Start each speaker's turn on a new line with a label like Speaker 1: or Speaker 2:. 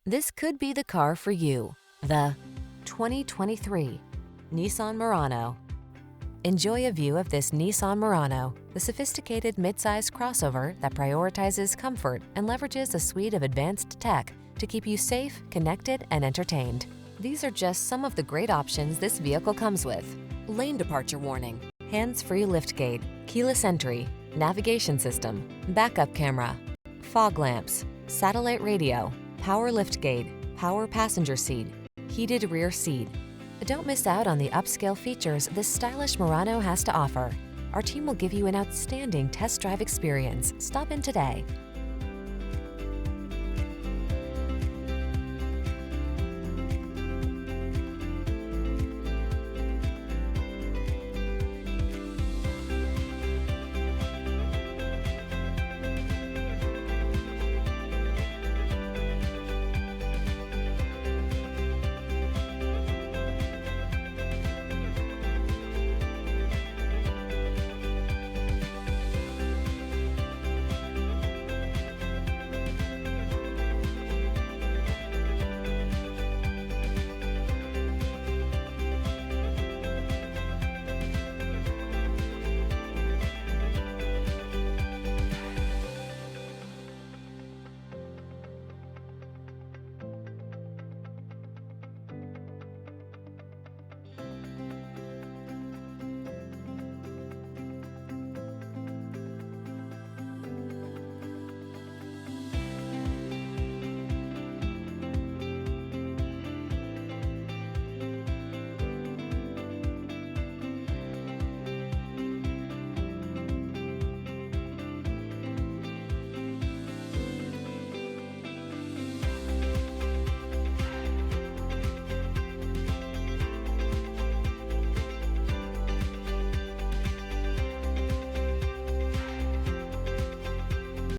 Speaker 1: This could be the car for you. The 2023 Nissan Murano. Enjoy a view of this Nissan Murano, the sophisticated midsize crossover that prioritizes comfort and leverages a suite of advanced tech to keep you safe, connected, and entertained. These are just some of the great options this vehicle comes with: lane departure warning, hands-free liftgate, keyless entry, navigation system, backup camera, fog lamps, satellite radio, power liftgate, power passenger seat, heated rear seat. Don't miss out on the upscale features this stylish Murano has to offer. Our team will give you an outstanding test drive experience. Stop in today.